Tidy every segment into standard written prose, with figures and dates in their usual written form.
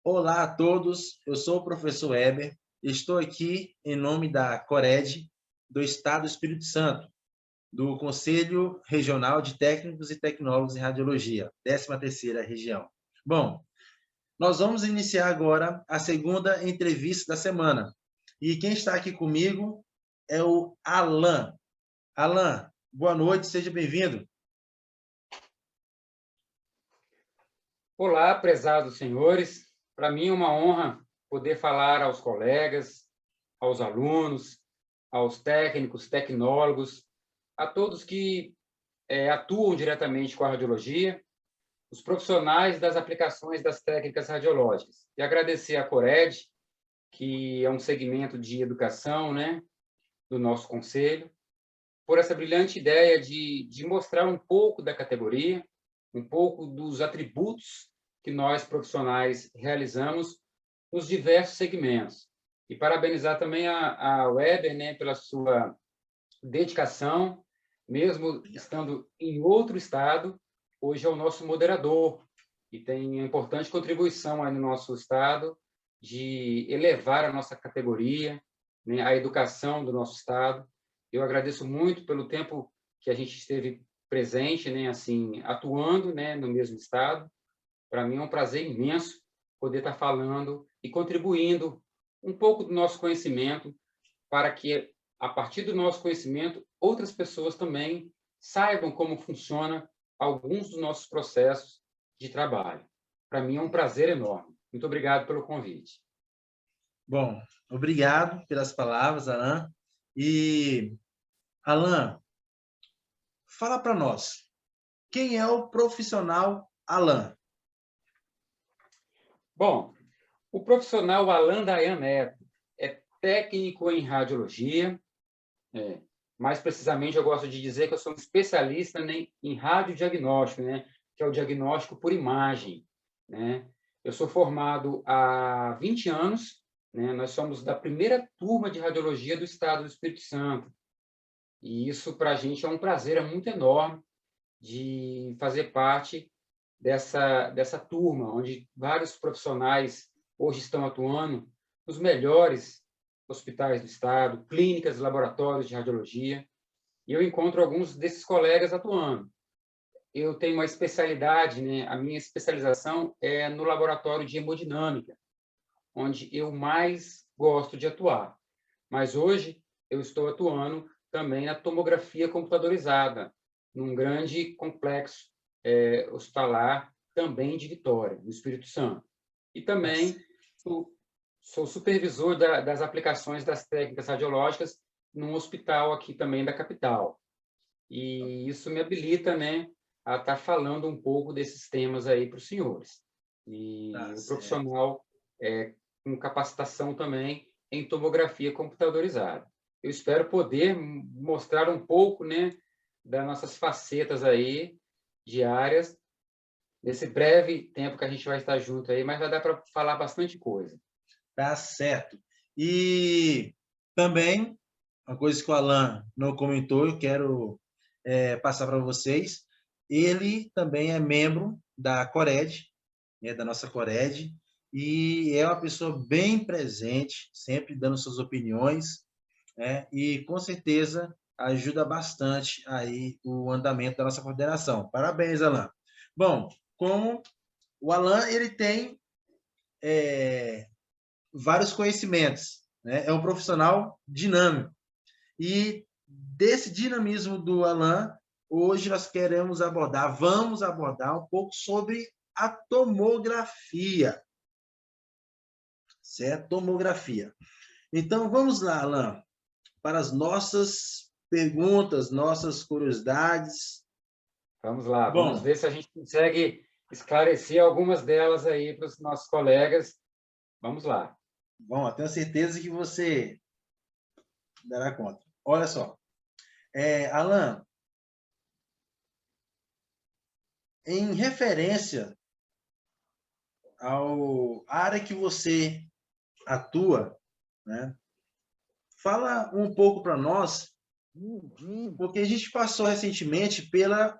Olá a todos, eu sou o professor Weber, estou aqui em nome da CORED, do Estado do Espírito Santo, do Conselho Regional de Técnicos e Tecnólogos em Radiologia, 13ª região. Bom, nós vamos iniciar agora a segunda entrevista da semana. E quem está aqui comigo é o Alan. Alan, boa noite, seja bem-vindo. Olá, prezados senhores. Para mim é uma honra poder falar aos colegas, aos alunos, aos técnicos, tecnólogos, a todos que atuam diretamente com a radiologia, os profissionais das aplicações das técnicas radiológicas. E agradecer à CORED, que é um segmento de educação, né, do nosso conselho, por essa brilhante ideia de mostrar um pouco da categoria, um pouco dos atributos que nós, profissionais, realizamos nos diversos segmentos. E parabenizar também a Weber, né, pela sua dedicação, mesmo estando em outro estado, hoje é o nosso moderador e tem uma importante contribuição aí no nosso estado de elevar a nossa categoria, né, a educação do nosso estado. Eu agradeço muito pelo tempo que a gente esteve presente, né, assim, atuando, né, no mesmo estado. Para mim é um prazer imenso poder estar falando e contribuindo um pouco do nosso conhecimento para que, a partir do nosso conhecimento, outras pessoas também saibam como funciona alguns dos nossos processos de trabalho. Para mim é um prazer enorme. Muito obrigado pelo convite. Bom, obrigado pelas palavras, Alan. E, Alan, fala para nós, quem é o profissional Alan? Bom, o profissional Alan Dayan Neto é técnico em radiologia. Mais precisamente, eu gosto de dizer que eu sou um especialista, né, em radiodiagnóstico, né, que é o diagnóstico por imagem, né? Eu sou formado há 20 anos, né? Nós somos da primeira turma de radiologia do Estado do Espírito Santo. E isso, para a gente, é um prazer, é muito enorme de fazer parte dessa turma, onde vários profissionais hoje estão atuando nos melhores hospitais do Estado, clínicas e laboratórios de radiologia, e eu encontro alguns desses colegas atuando. Eu tenho uma especialidade, né? A minha especialização é no laboratório de hemodinâmica, onde eu mais gosto de atuar. Mas hoje eu estou atuando também na tomografia computadorizada, num grande complexo hospitalar também de Vitória, no Espírito Santo. E também sou supervisor das aplicações das técnicas radiológicas num hospital aqui também da capital. E isso me habilita, né, a estar falando um pouco desses temas aí para os senhores. E Tá o certo. profissional com capacitação também em tomografia computadorizada. Eu espero poder mostrar um pouco, né, das nossas facetas aí diárias nesse breve tempo que a gente vai estar junto aí, mas vai dar para falar bastante coisa. Tá certo. E também, uma coisa que o Alan não comentou, eu quero passar para vocês, ele também é membro da CORED, né, da nossa CORED, e é uma pessoa bem presente, sempre dando suas opiniões, né, e com certeza ajuda bastante aí o andamento da nossa coordenação. Parabéns, Alan. Bom, como o Alan, ele tem vários conhecimentos, né? É um profissional dinâmico. E desse dinamismo do Alan, hoje nós vamos abordar um pouco sobre a tomografia, certo? Tomografia. Então, vamos lá, Alan, para as nossas perguntas, nossas curiosidades. Vamos lá, vamos Bom, ver se a gente consegue esclarecer algumas delas aí para os nossos colegas. Vamos lá. bom, eu tenho certeza que você dará conta. Olha só, Alan, em referência à área que você atua, né? Fala um pouco para nós, porque a gente passou recentemente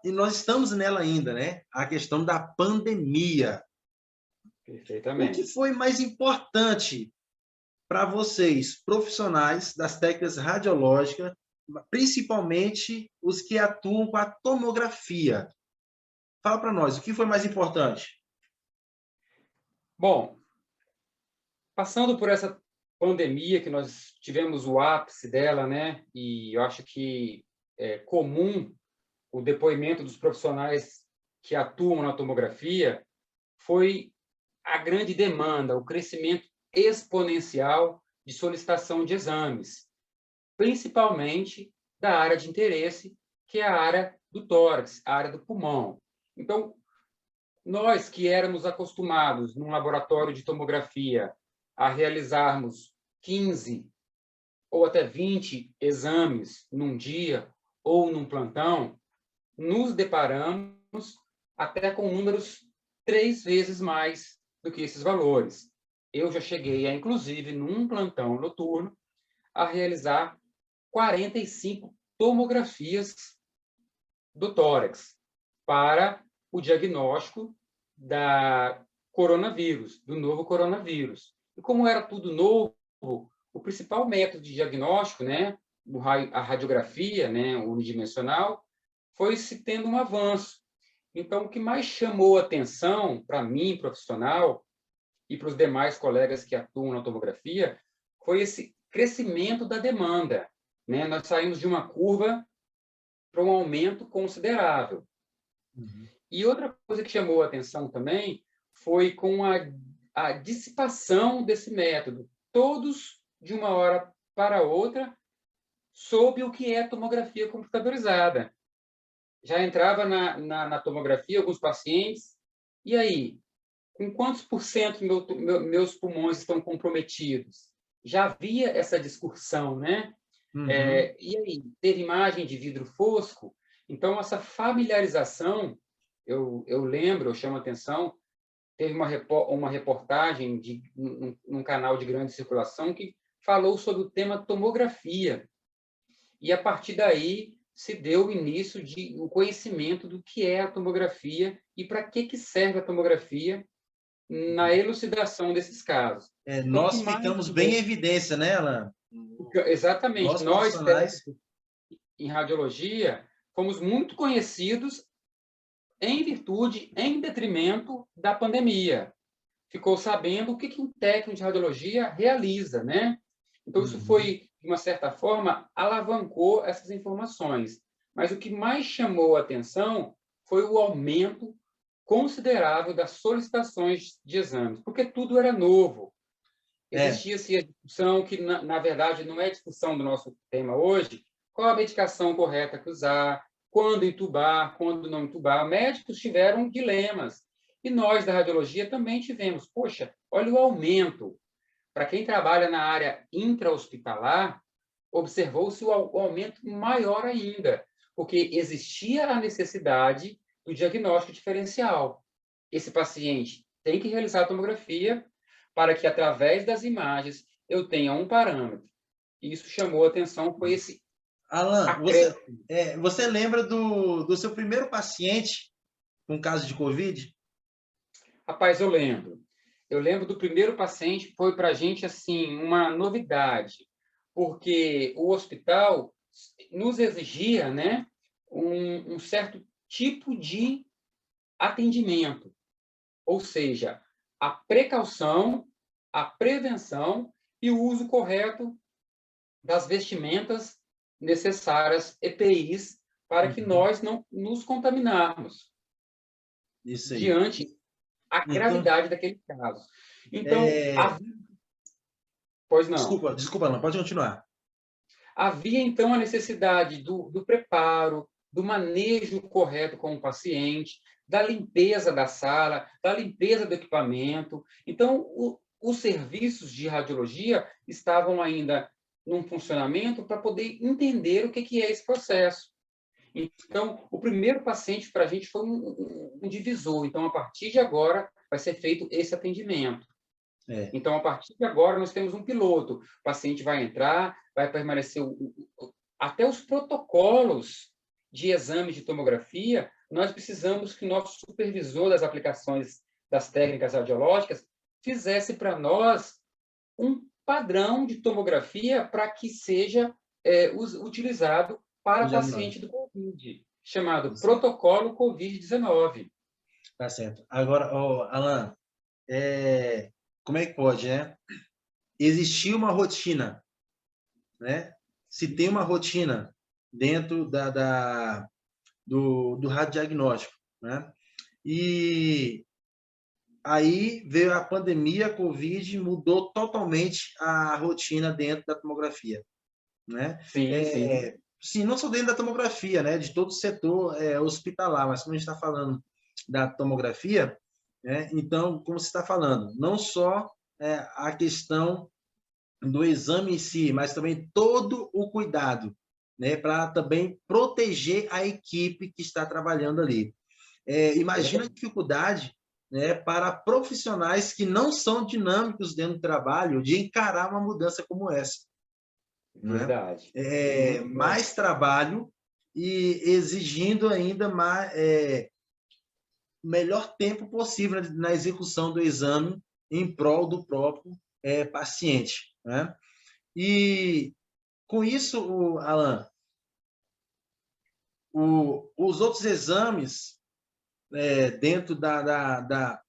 e nós estamos nela ainda, né? A questão da pandemia. O que Perfeitamente. foi mais importante para vocês, profissionais das técnicas radiológicas, principalmente os que atuam com a tomografia? Fala para nós, o que foi mais importante? Bom, passando por essa pandemia que nós tivemos o ápice dela, né? E eu acho que é comum o depoimento dos profissionais que atuam na tomografia, foi a grande demanda, o crescimento exponencial de solicitação de exames, principalmente da área de interesse, que é a área do tórax, a área do pulmão. Então, nós que éramos acostumados num laboratório de tomografia a realizarmos 15 ou até 20 exames num dia ou num plantão, nos deparamos até com números 3 vezes mais do que esses valores. Eu já cheguei a, inclusive, num plantão noturno, a realizar 45 tomografias do tórax para o diagnóstico da coronavírus, do novo coronavírus. E como era tudo novo, o principal método de diagnóstico, né, a radiografia, né, unidimensional, foi se tendo um avanço. Então, o que mais chamou atenção para mim, profissional, e para os demais colegas que atuam na tomografia, foi esse crescimento da demanda, né? Nós saímos de uma curva para um aumento considerável. Uhum. E outra coisa que chamou a atenção também foi com a dissipação desse método. Todos, de uma hora para outra, soube o que é tomografia computadorizada. Já entrava na tomografia alguns pacientes, e aí, com quantos por cento meus pulmões estão comprometidos? Já havia essa discussão, né? Uhum. E aí, ter imagem de vidro fosco? Então, essa familiarização, eu lembro, eu chamo a atenção, teve uma reportagem num canal de grande circulação que falou sobre o tema tomografia. E, a partir daí, se deu o início de o conhecimento do que é a tomografia e para que serve a tomografia na elucidação desses casos. Então, o que Nós mais ficamos bem em chamou... evidência, né, Alan? Exatamente. Nós, Nós, profissionais, técnicos em radiologia, fomos muito conhecidos em virtude, em detrimento da pandemia. Ficou sabendo o que um técnico de radiologia realiza, né? Então, isso uhum. foi, de uma certa forma, alavancou essas informações. Mas o que mais chamou a atenção foi o aumento considerável das solicitações de exames, porque tudo era novo. É, Existia-se a discussão que, na verdade, não é discussão do nosso tema hoje, qual a medicação correta que usar, quando entubar, quando não entubar. Médicos tiveram dilemas. E nós, da radiologia, também tivemos. Poxa, olha o aumento. Para quem trabalha na área intra-hospitalar, observou-se o aumento maior ainda, porque existia a necessidade do diagnóstico diferencial. Esse paciente tem que realizar a tomografia para que, através das imagens, eu tenha um parâmetro. E isso chamou a atenção, foi esse Alan, acréscimo. você lembra do seu primeiro paciente com caso de Covid? Rapaz, eu lembro. Eu lembro do primeiro paciente, foi para a gente assim uma novidade, porque o hospital nos exigia, né, um certo tipo de atendimento, ou seja, a precaução, a prevenção e o uso correto das vestimentas necessárias, EPIs, para que Uhum. nós não nos contaminarmos Isso aí. diante a Então, gravidade daquele caso. Então, é, pois não. desculpa, Alan, pode continuar. Havia, então, a necessidade do preparo, do manejo correto com o paciente, da limpeza da sala, da limpeza do equipamento. Então, os serviços de radiologia estavam ainda num funcionamento para poder entender o que é esse processo. Então, o primeiro paciente para a gente foi um divisor. Então, a partir de agora, vai ser feito esse atendimento. É, Então, a partir de agora, nós temos um piloto. O paciente vai entrar, vai permanecer... Até os protocolos de exames de tomografia, nós precisamos que o nosso supervisor das aplicações das técnicas radiológicas, fizesse para nós um padrão de tomografia para que seja utilizado para O diagnóstico. paciente do COVID, chamado Tá certo. Protocolo COVID-19. Tá certo. Agora, ó, Alan, como é que pode, né? Existir uma rotina, né? Se tem uma rotina dentro do radiodiagnóstico, né? E aí veio a pandemia, a Covid, mudou totalmente a rotina dentro da tomografia, né? Sim, sim. Sim, não só dentro da tomografia, né? De todo o setor hospitalar, mas como a gente está falando da tomografia, né? Então, como você está falando, não só a questão do exame em si, mas também todo o cuidado, né? Para também proteger a equipe que está trabalhando ali. Imagina a dificuldade, né, para profissionais que não são dinâmicos dentro do trabalho de encarar uma mudança como essa, né? Verdade. Muito bom. Mais trabalho e exigindo ainda melhor tempo possível na execução do exame em prol do próprio paciente, né? E com isso, Alan, os outros exames dentro da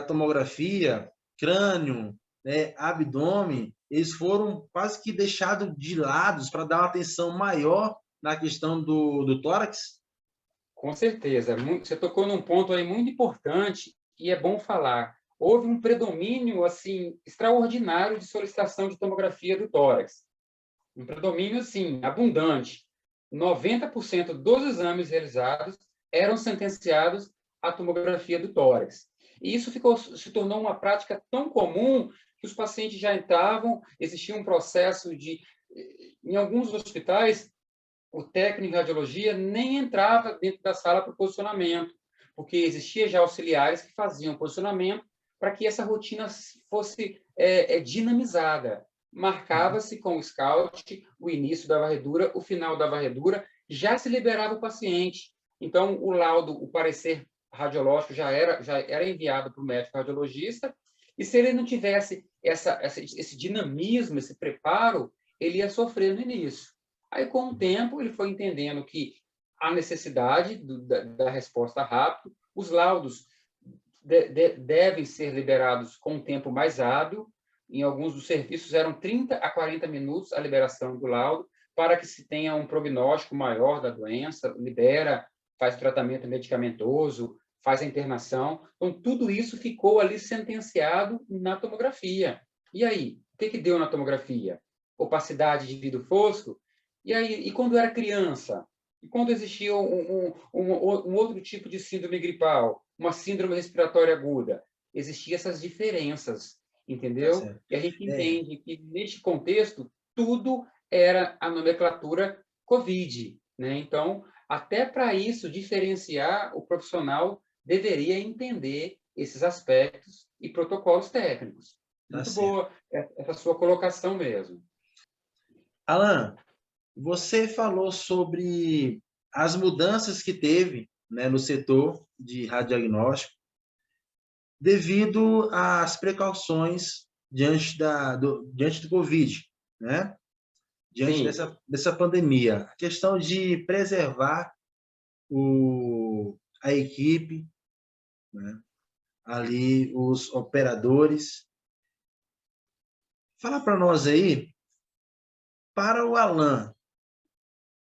tomografia, crânio, abdômen, eles foram quase que deixados de lado para dar uma atenção maior na questão do tórax. Com certeza. Você tocou num ponto aí muito importante e é bom falar. Houve um predomínio assim extraordinário de solicitação de tomografia do tórax. Um predomínio, assim, abundante. 90% dos exames realizados eram sentenciados à tomografia do tórax. E isso se tornou uma prática tão comum que os pacientes já entravam, existia um processo de... Em alguns hospitais, o técnico de radiologia nem entrava dentro da sala para o posicionamento, porque existia já auxiliares que faziam o posicionamento para que essa rotina fosse dinamizada. Marcava-se com o scout o início da varredura, o final da varredura, já se liberava o paciente. Então, o laudo, o parecer radiológico já era enviado para o médico radiologista, e se ele não tivesse esse dinamismo, esse preparo, ele ia sofrer no início. Aí, com o tempo, ele foi entendendo que a necessidade da resposta rápida, os laudos devem ser liberados com um tempo mais hábil. Em alguns dos serviços eram 30 a 40 minutos a liberação do laudo, para que se tenha um prognóstico maior da doença, libera, faz o tratamento medicamentoso, faz a internação. Então, tudo isso ficou ali sentenciado na tomografia. E aí, o que deu na tomografia? Opacidade de vidro fosco? E aí, e quando era criança? E quando existia um outro tipo de síndrome gripal, uma síndrome respiratória aguda? Existiam essas diferenças, Tá entendeu? certo. E a gente entende que, neste contexto, tudo era a nomenclatura COVID, né? Então, até para isso, diferenciar, o profissional deveria entender esses aspectos e protocolos técnicos. Tá Muito certo. boa essa sua colocação mesmo. Alan, você falou sobre as mudanças que teve, né, no setor de radiodiagnóstico devido às precauções diante do Covid, né? Diante Sim, dessa pandemia. A questão de preservar a equipe, né? Ali, os operadores. Fala para nós aí, para o Alan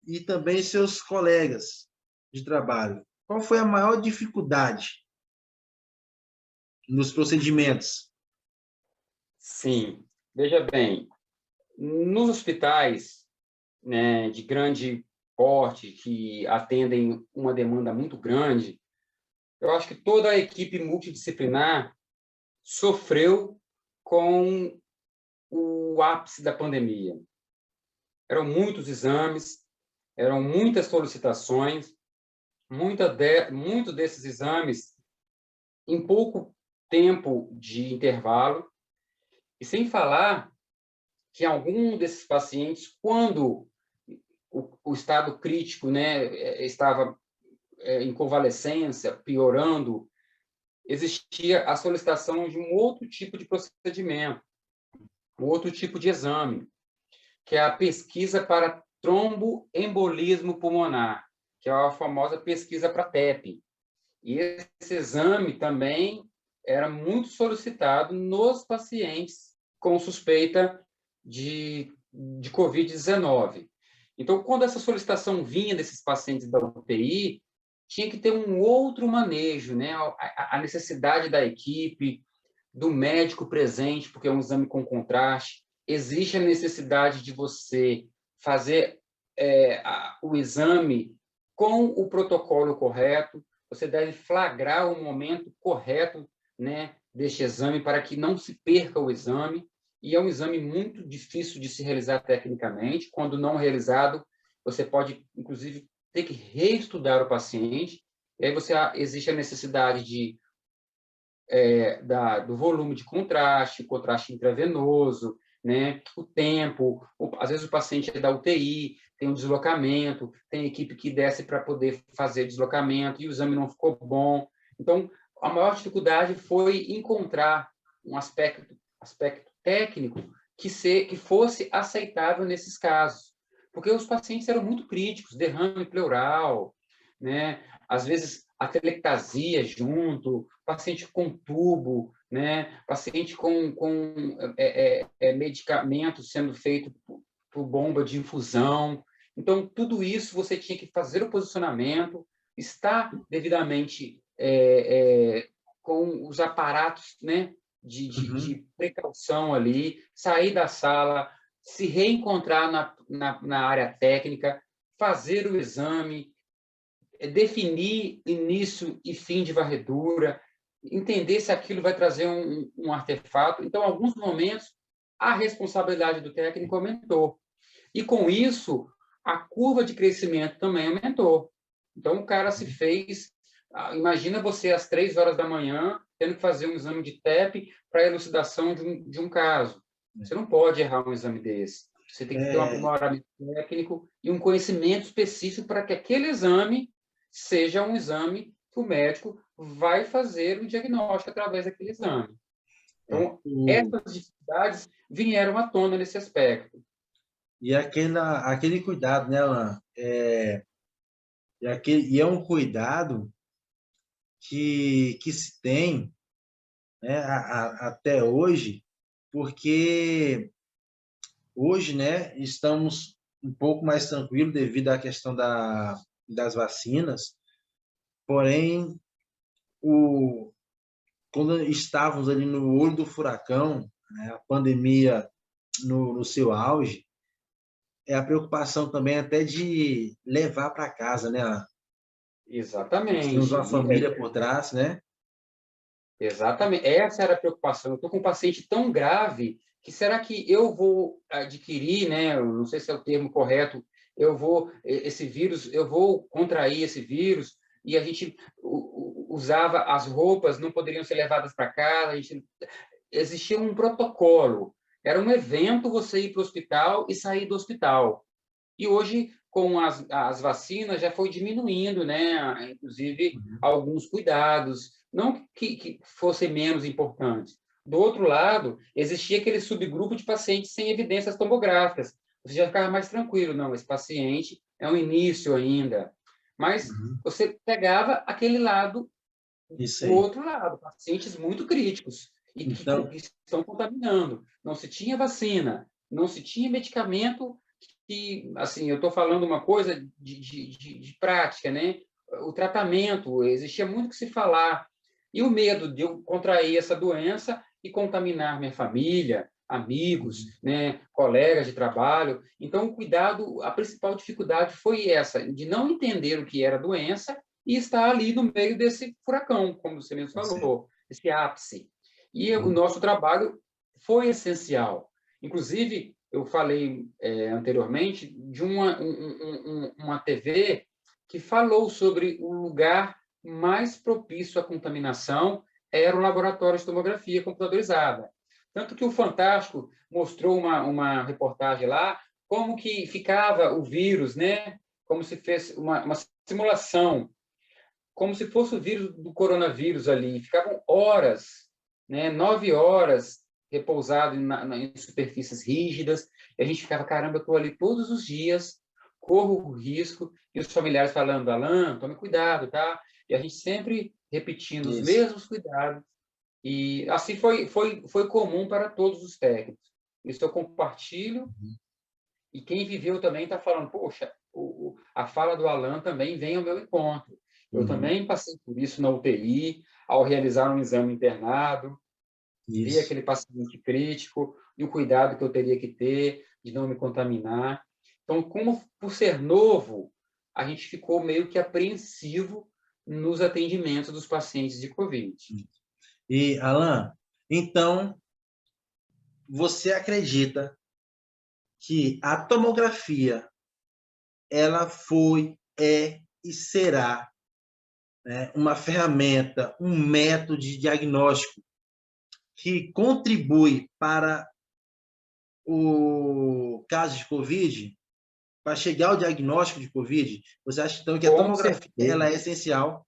e também seus colegas de trabalho, qual foi a maior dificuldade nos procedimentos? sim. Veja bem, nos hospitais, né, de grande porte, que atendem uma demanda muito grande, eu acho que toda a equipe multidisciplinar sofreu com o ápice da pandemia. Eram muitos exames, eram muitas solicitações, muitos desses exames em pouco tempo de intervalo, e sem falar que algum desses pacientes, quando o estado crítico, né, estava em convalescência, piorando, existia a solicitação de um outro tipo de procedimento, um outro tipo de exame, que é a pesquisa para tromboembolismo pulmonar, que é a famosa pesquisa para TEP. E esse exame também era muito solicitado nos pacientes com suspeita de Covid-19. Então, quando essa solicitação vinha desses pacientes da UTI, tinha que ter um outro manejo, né? A necessidade da equipe, do médico presente, porque é um exame com contraste. Existe a necessidade de você fazer o exame com o protocolo correto, você deve flagrar o momento correto, né, deste exame para que não se perca o exame. E é um exame muito difícil de se realizar tecnicamente. Quando não realizado, você pode, inclusive, ter que reestudar o paciente. E aí existe a necessidade do volume de contraste intravenoso, né? O tempo, às vezes o paciente é da UTI, tem um deslocamento, tem equipe que desce para poder fazer deslocamento e o exame não ficou bom. Então, a maior dificuldade foi encontrar um aspecto técnico que fosse aceitável nesses casos, porque os pacientes eram muito críticos, derrame pleural, né? Às vezes atelectasia junto, paciente com tubo, né? Paciente com medicamentos sendo feito por bomba de infusão. Então, tudo isso você tinha que fazer o posicionamento, estar devidamente com os aparatos, né, de precaução ali, sair da sala, se reencontrar na área técnica, fazer o exame, definir início e fim de varredura, entender se aquilo vai trazer um artefato. Então, em alguns momentos, a responsabilidade do técnico aumentou. E, com isso, a curva de crescimento também aumentou. Então, o cara se fez... Imagina você, às 3 horas da manhã, tendo que fazer um exame de TEP para a elucidação de um caso. Você não pode errar um exame desse. Você tem que ter um aprimoramento técnico e um conhecimento específico para que aquele exame seja um exame que o médico vai fazer um diagnóstico através daquele exame. Então, essas dificuldades vieram à tona nesse aspecto. E aquele cuidado, né, Alan? E é um cuidado que se tem, né, até hoje, porque hoje, né, estamos um pouco mais tranquilos devido à questão das vacinas, porém, quando estávamos ali no olho do furacão, né, a pandemia no seu auge, é a preocupação também até de levar para casa, né? Nós temos Exatamente. uma família por trás, né? Exatamente. Essa era a preocupação. Eu estou com um paciente tão grave que será que eu vou adquirir, né? Eu não sei se é o termo correto, eu vou contrair esse vírus, e a gente usava as roupas, não poderiam ser levadas para casa, existia um protocolo. Era um evento você ir para o hospital e sair do hospital. E hoje, com as vacinas, já foi diminuindo, né? Inclusive, alguns cuidados, não que fossem menos importantes. Do outro lado, existia aquele subgrupo de pacientes sem evidências tomográficas. Você já ficava mais tranquilo, não, esse paciente é um início ainda. Mas você pegava aquele lado, Isso o aí. outro lado, pacientes muito críticos e Então, que estão contaminando. Não se tinha vacina, não se tinha medicamento. E, assim, eu estou falando uma coisa de prática, né? O tratamento, existia muito que se falar. E o medo de eu contrair essa doença e contaminar minha família, amigos, né, colegas de trabalho. Então, o cuidado, a principal dificuldade foi essa, de não entender o que era a doença e estar ali no meio desse furacão, como você mesmo falou, esse ápice. E o nosso trabalho foi essencial. Inclusive, eu falei anteriormente de uma TV que falou sobre o lugar mais propício à contaminação era o laboratório de tomografia computadorizada. Tanto que o Fantástico mostrou uma reportagem lá, como que ficava o vírus, né? Como se fez uma simulação. como se fosse o vírus do coronavírus ali. Ficavam horas, né, 9 horas repousado em superfícies rígidas, e a gente ficava, caramba, eu estou ali todos os dias, corro o risco, e os familiares falando, Alan, tome cuidado, tá? E a gente sempre repetindo os Isso. mesmos cuidados, e assim foi comum para todos os técnicos. Isso eu compartilho, e quem viveu também está falando, poxa, a fala do Alan também vem ao meu encontro. Eu Uhum. também passei por isso na UTI, ao realizar um exame internado, ver Isso. aquele paciente crítico e o cuidado que eu teria que ter de não me contaminar. Então, como por ser novo, a gente ficou meio que apreensivo nos atendimentos dos pacientes de COVID. E, Alan, então, você acredita que a tomografia ela foi, é e será, né, uma ferramenta, um método de diagnóstico que contribui para o caso de COVID, para chegar ao diagnóstico de COVID? Você acha, então, que a Com tomografia ela certeza. é essencial?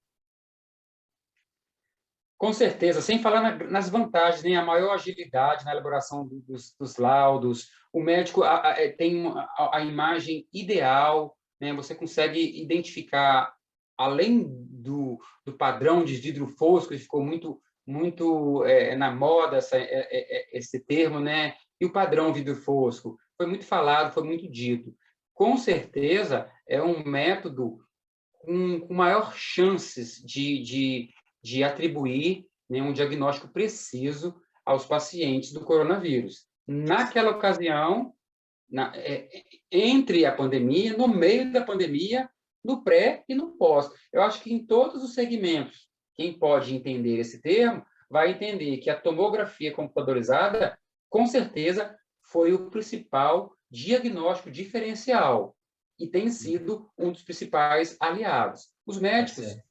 Com certeza, sem falar nas vantagens, nem a maior agilidade na elaboração dos laudos. O médico tem a imagem ideal, né? Você consegue identificar, além do padrão de vidro fosco, que ficou muito na moda esse termo, né? E o padrão vidro fosco foi muito falado, foi muito dito. Com certeza, é um método com maior chances de atribuir, né, um diagnóstico preciso aos pacientes do coronavírus. Naquela ocasião, entre a pandemia, no meio da pandemia, no pré e no pós. Eu acho que em todos os segmentos, quem pode entender esse termo vai entender que a tomografia computadorizada, com certeza, foi o principal diagnóstico diferencial e tem sido um dos principais aliados. Os Tá médicos certo.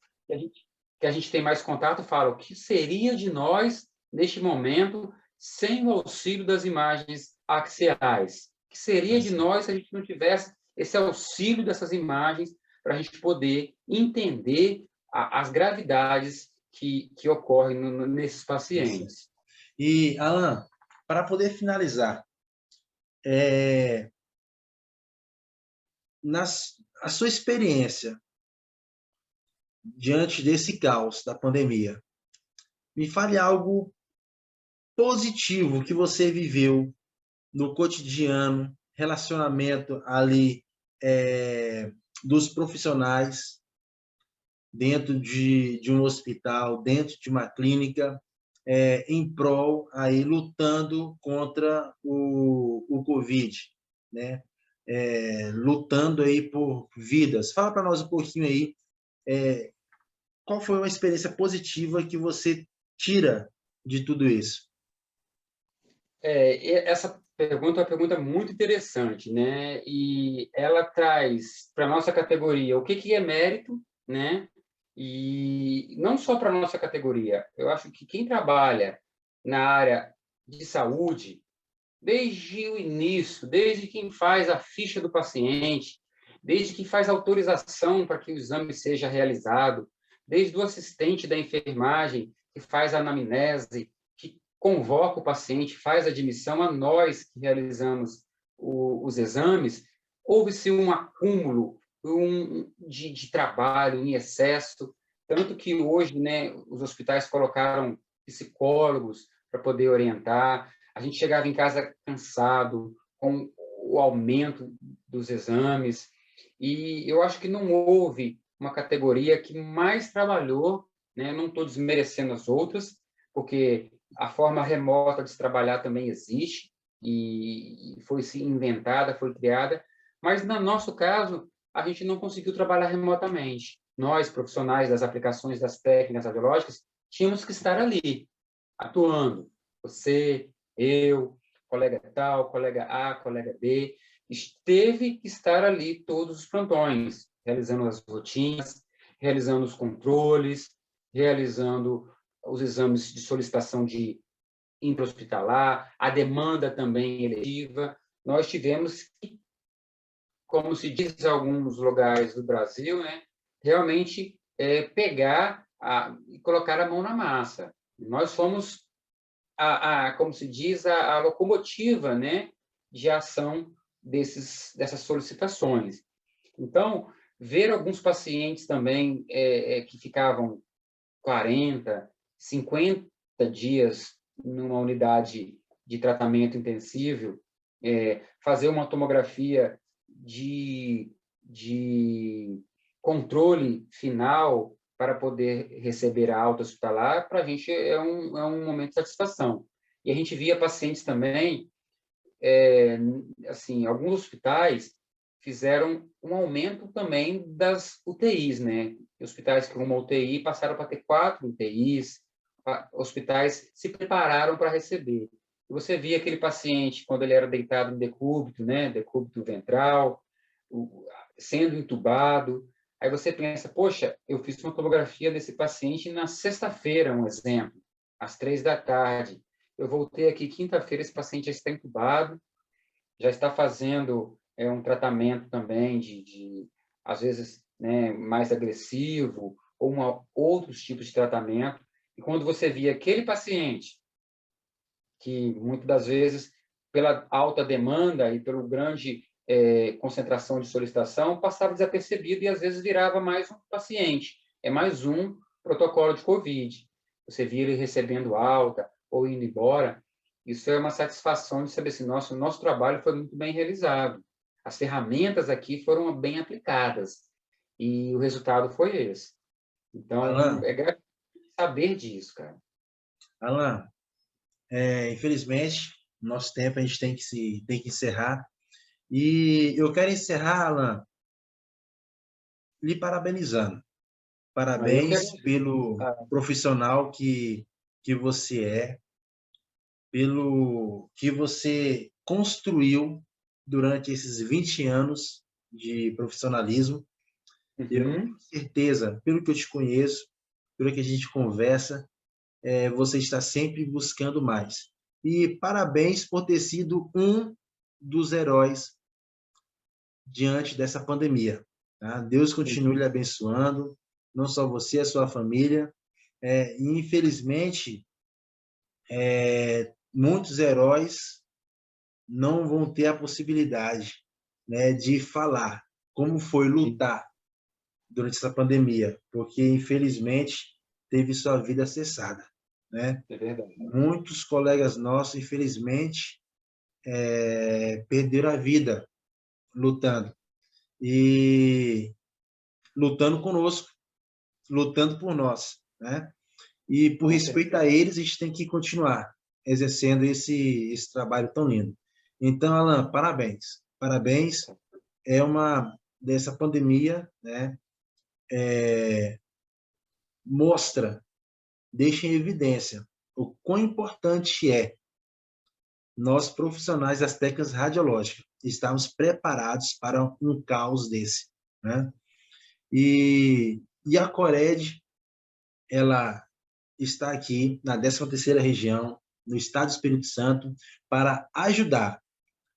que a gente tem mais contato falam o que seria de nós neste momento sem o auxílio das imagens axiais? O que Tá seria de certo. nós se a gente não tivesse esse auxílio dessas imagens para a gente poder entender as gravidades que ocorrem nesses Tá certo. pacientes? E, Alan, para poder finalizar, a sua experiência diante desse caos da pandemia, me fale algo positivo que você viveu no cotidiano, relacionamento ali dos profissionais dentro de um hospital, dentro de uma clínica, em prol, aí, lutando contra o Covid, né? Lutando aí por vidas. Fala para nós um pouquinho aí, qual foi uma experiência positiva que você tira de tudo isso? Essa pergunta é uma pergunta muito interessante, né? E ela traz para a nossa categoria o que é mérito, né? E não só para a nossa categoria. Eu acho que quem trabalha na área de saúde, desde o início, desde quem faz a ficha do paciente, desde quem faz a autorização para que o exame seja realizado, desde o assistente da enfermagem que faz a anamnese, que convoca o paciente, faz a admissão, a nós que realizamos os exames, houve-se um acúmulo de trabalho em excesso, tanto que hoje, né, os hospitais colocaram psicólogos para poder orientar. A gente chegava em casa cansado, com o aumento dos exames, e eu acho que não houve uma categoria que mais trabalhou, né? Não estou desmerecendo as outras, porque a forma remota de se trabalhar também existe, e foi se inventada, foi criada, mas no nosso caso, a gente não conseguiu trabalhar remotamente. Nós, profissionais das aplicações das técnicas radiológicas, tínhamos que estar ali, atuando. Você, eu, colega tal, colega A, colega B, teve que estar ali todos os plantões, realizando as rotinas, realizando os controles, realizando os exames de solicitação de intra-hospitalar, a demanda também eletiva. Nós tivemos como se diz em alguns lugares do Brasil, né, realmente pegar e colocar a mão na massa. Nós somos, como se diz, a locomotiva, né, de ação dessas solicitações. Então, ver alguns pacientes também que ficavam 40, 50 dias numa unidade de tratamento intensivo, fazer uma tomografia de controle final para poder receber a alta hospitalar, para a gente é um momento de satisfação. E a gente via pacientes também, assim, alguns hospitais fizeram um aumento também das UTIs, né? Hospitais com uma UTI passaram para ter 4 UTIs, hospitais se prepararam para receber. E você via aquele paciente, quando ele era deitado em decúbito, né? Decúbito ventral, sendo entubado. Aí você pensa, poxa, eu fiz uma tomografia desse paciente na sexta-feira, um exemplo, às 3 da tarde. Eu voltei aqui quinta-feira, esse paciente já está entubado, já está fazendo um tratamento também às vezes, né, mais agressivo, ou outros tipos de tratamento. E quando você via aquele paciente, que muitas das vezes, pela alta demanda e pelo grande concentração de solicitação, passava desapercebido e às vezes virava mais um paciente. É mais um protocolo de COVID. Você via ele recebendo alta ou indo embora. Isso é uma satisfação de saber assim, nosso trabalho foi muito bem realizado. As ferramentas aqui foram bem aplicadas e o resultado foi esse. Então, Alan, é gratificante saber disso, cara. Alan, infelizmente, nosso tempo a gente tem que encerrar. E eu quero encerrar, Alan, lhe parabenizando. Aí eu quero... Parabéns pelo profissional que você é, pelo que você construiu durante esses 20 anos de profissionalismo. Eu tenho certeza, pelo que eu te conheço, pelo que a gente conversa, você está sempre buscando mais. E parabéns por ter sido um dos heróis diante dessa pandemia. Tá? Deus continue lhe abençoando, não só você, a sua família. Infelizmente, muitos heróis não vão ter a possibilidade, né, de falar como foi lutar durante essa pandemia, porque, infelizmente, teve sua vida cessada. Né? É verdade. Muitos colegas nossos, infelizmente, perderam a vida lutando. E lutando conosco, lutando por nós. Né? E, por respeito a eles, a gente tem que continuar exercendo esse trabalho tão lindo. Então, Alan, parabéns. Parabéns. É uma dessa pandemia, né? Mostra, deixa em evidência o quão importante é nós, profissionais das técnicas radiológicas, estarmos preparados para um caos desse. Né? E a Cored, ela está aqui na 13ª região, no estado do Espírito Santo, para ajudar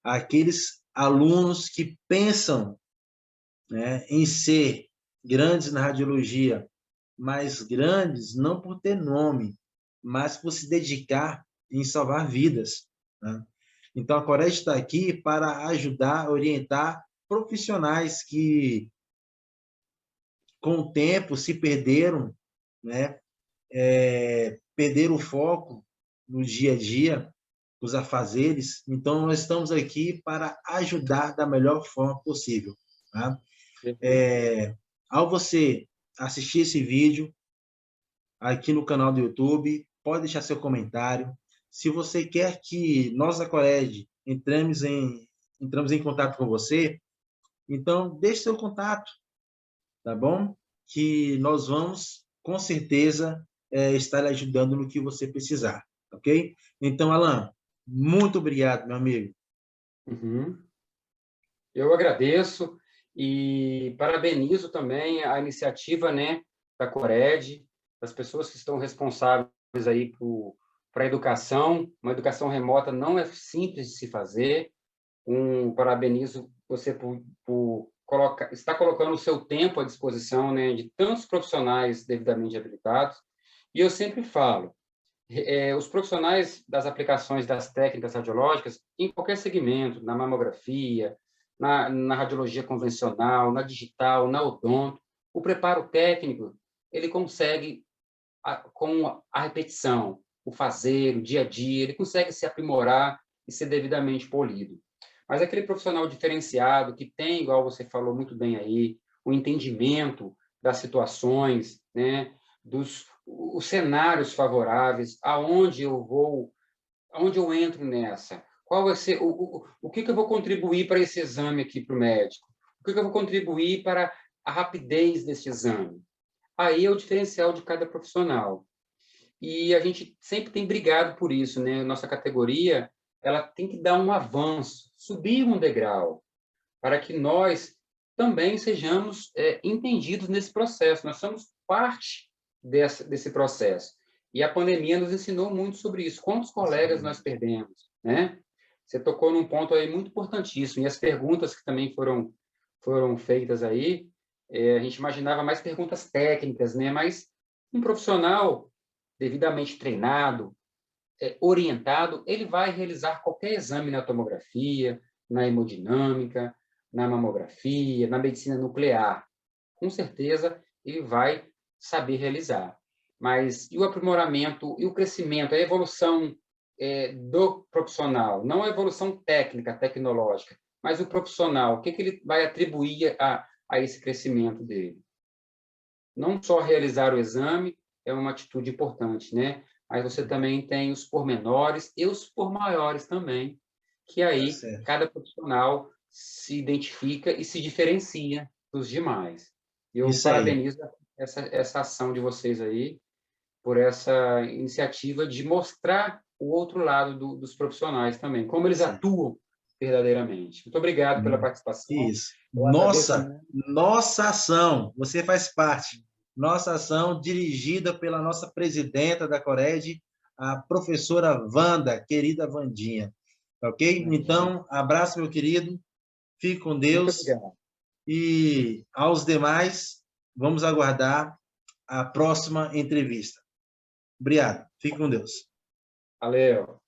aqueles alunos que pensam, né, em ser grandes na radiologia, mas grandes não por ter nome, mas por se dedicar em salvar vidas. Né? Então, a Coreia está aqui para ajudar, orientar profissionais que, com o tempo, se perderam, né? Perderam o foco no dia a dia, os afazeres. Então, nós estamos aqui para ajudar da melhor forma possível. Tá? Ao você assistir esse vídeo aqui no canal do YouTube, pode deixar seu comentário. Se você quer que nós, da Cored, entramos em contato com você, então deixe seu contato, tá bom? Que nós vamos, com certeza, estar lhe ajudando no que você precisar, ok? Então, Alan, muito obrigado, meu amigo. Eu agradeço e parabenizo também a iniciativa, né, da Cored, das pessoas que estão responsáveis aí para a educação. Uma educação remota não é simples de se fazer. Parabenizo você por está colocando o seu tempo à disposição, né, de tantos profissionais devidamente habilitados. E eu sempre falo, os profissionais das aplicações das técnicas radiológicas, em qualquer segmento, na mamografia, na radiologia convencional, na digital, na odonto, o preparo técnico, ele consegue, com a repetição, o fazer, o dia a dia, ele consegue se aprimorar e ser devidamente polido. Mas aquele profissional diferenciado, que tem, igual você falou muito bem aí, o entendimento das situações, né, os cenários favoráveis, aonde eu entro nessa, qual vai ser, o que eu vou contribuir para esse exame aqui para o médico, o que eu vou contribuir para a rapidez desse exame. Aí é o diferencial de cada profissional. E a gente sempre tem brigado por isso, né? Nossa categoria, ela tem que dar um avanço, subir um degrau, para que nós também sejamos entendidos nesse processo. Nós somos parte desse processo. E a pandemia nos ensinou muito sobre isso. Quantos colegas nós perdemos, né? Você tocou num ponto aí muito importantíssimo. E as perguntas que também foram feitas aí, a gente imaginava mais perguntas técnicas, né? Mas um profissional devidamente treinado, orientado, ele vai realizar qualquer exame na tomografia, na hemodinâmica, na mamografia, na medicina nuclear. Com certeza, ele vai saber realizar. Mas e o aprimoramento, e o crescimento, a evolução do profissional? Não a evolução técnica, tecnológica, mas o profissional. O que ele vai atribuir a esse crescimento dele? Não só realizar o exame é uma atitude importante, né? Mas você também tem os pormenores e os pormaiores também, que aí cada profissional se identifica e se diferencia dos demais. Eu parabenizo essa ação de vocês aí, por essa iniciativa de mostrar o outro lado dos profissionais também, como eles atuam verdadeiramente. Muito obrigado pela participação. Isso. Nossa ação, você faz parte. Nossa ação dirigida pela nossa presidenta da Cored, a professora Wanda, querida Vandinha. Ok? Então, abraço, meu querido. Fique com Deus. Muito obrigado. E aos demais, vamos aguardar a próxima entrevista. Obrigado. Fique com Deus. Valeu.